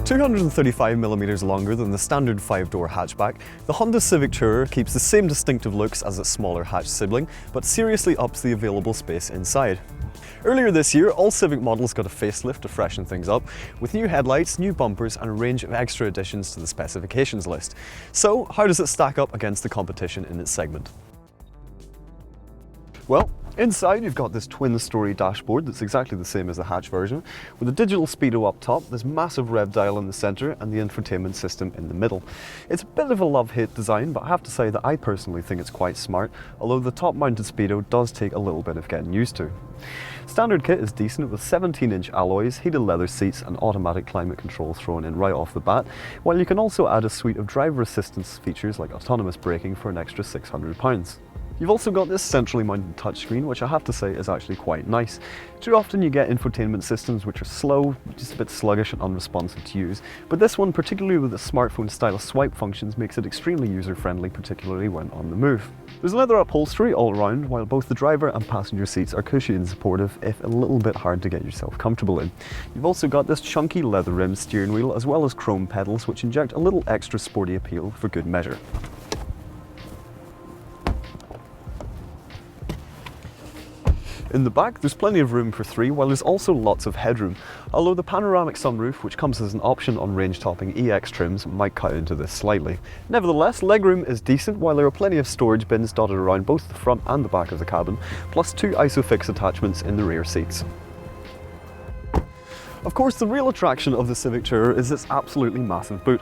235mm longer than the standard 5-door hatchback, the Honda Civic Tourer keeps the same distinctive looks as its smaller hatch sibling, but seriously ups the available space inside. Earlier this year, all Civic models got a facelift to freshen things up, with new headlights, new bumpers and a range of extra additions to the specifications list. So, how does it stack up against the competition in its segment? Well, inside you've got this twin-story dashboard that's exactly the same as the hatch version, with a digital speedo up top, this massive rev dial in the centre and the infotainment system in the middle. It's a bit of a love-hate design, but I have to say that I personally think it's quite smart, although the top-mounted speedo does take a little bit of getting used to. Standard kit is decent with 17-inch alloys, heated leather seats and automatic climate control thrown in right off the bat, while you can also add a suite of driver assistance features like autonomous braking for an extra £600. You've also got this centrally mounted touchscreen, which I have to say is actually quite nice. Too often you get infotainment systems which are slow, just a bit sluggish and unresponsive to use, but this one, particularly with the smartphone style swipe functions, makes it extremely user-friendly, particularly when on the move. There's leather upholstery all around, while both the driver and passenger seats are cushy and supportive, if a little bit hard to get yourself comfortable in. You've also got this chunky leather-rimmed steering wheel as well as chrome pedals, which inject a little extra sporty appeal for good measure. In the back, there's plenty of room for three, while there's also lots of headroom, although the panoramic sunroof, which comes as an option on range-topping EX trims, might cut into this slightly. Nevertheless, legroom is decent, while there are plenty of storage bins dotted around both the front and the back of the cabin, plus two ISOFIX attachments in the rear seats. Of course, the real attraction of the Civic Tourer is its absolutely massive boot.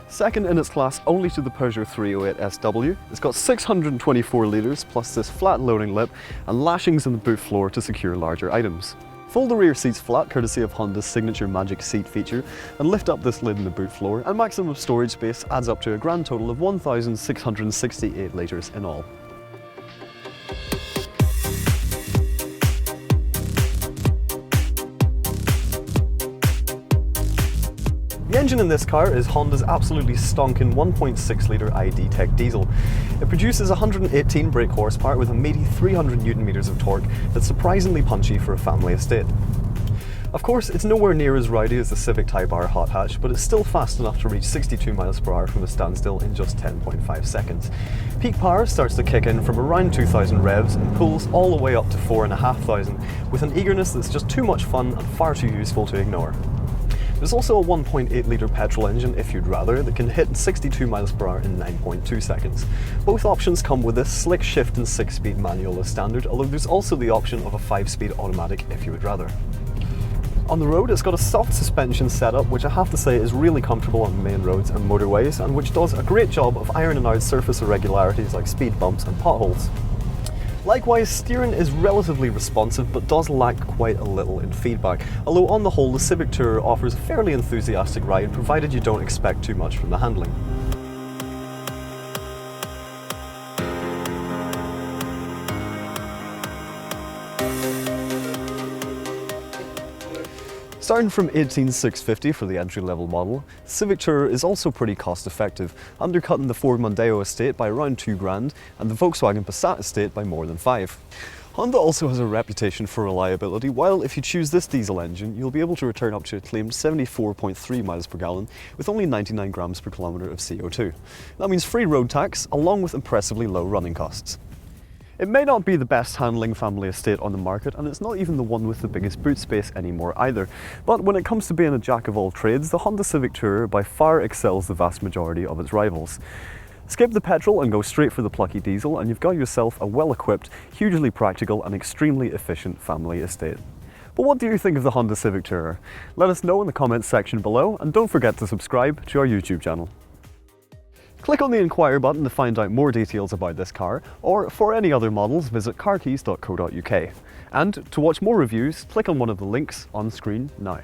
Second in its class only to the Peugeot 308 SW, it's got 624 litres plus this flat loading lip and lashings in the boot floor to secure larger items. Fold the rear seats flat courtesy of Honda's signature magic seat feature and lift up this lid in the boot floor, and maximum storage space adds up to a grand total of 1,668 litres in all. The engine in this car is Honda's absolutely stonking 1.6 litre ID Tech diesel. It produces 118 brake horsepower with a meaty 300 Nm of torque that's surprisingly punchy for a family estate. Of course, it's nowhere near as rowdy as the Civic Type R hot hatch, but it's still fast enough to reach 62 mph from a standstill in just 10.5 seconds. Peak power starts to kick in from around 2,000 revs and pulls all the way up to 4,500, with an eagerness that's just too much fun and far too useful to ignore. There's also a 1.8 litre petrol engine, if you'd rather, that can hit 62 mph in 9.2 seconds. Both options come with this slick shift and 6-speed manual as standard, although there's also the option of a 5-speed automatic if you would rather. On the road, it's got a soft suspension setup, which I have to say is really comfortable on main roads and motorways, and which does a great job of ironing out surface irregularities like speed bumps and potholes. Likewise, steering is relatively responsive but does lack quite a little in feedback, although on the whole the Civic Tourer offers a fairly enthusiastic ride provided you don't expect too much from the handling. Starting from 18,650 for the entry-level model, the Civic Tourer is also pretty cost-effective, undercutting the Ford Mondeo estate by around £2,000 and the Volkswagen Passat estate by more than £5,000. Honda also has a reputation for reliability, while if you choose this diesel engine, you'll be able to return up to a claimed 74.3 miles per gallon with only 99 grams per kilometre of CO2. That means free road tax, along with impressively low running costs. It may not be the best handling family estate on the market, and it's not even the one with the biggest boot space anymore either, but when it comes to being a jack of all trades, the Honda Civic Tourer by far excels the vast majority of its rivals. Skip the petrol and go straight for the plucky diesel and you've got yourself a well-equipped, hugely practical and extremely efficient family estate. But what do you think of the Honda Civic Tourer? Let us know in the comments section below, and don't forget to subscribe to our YouTube channel. Click on the Inquire button to find out more details about this car, or for any other models visit carkeys.co.uk. And to watch more reviews, click on one of the links on screen now.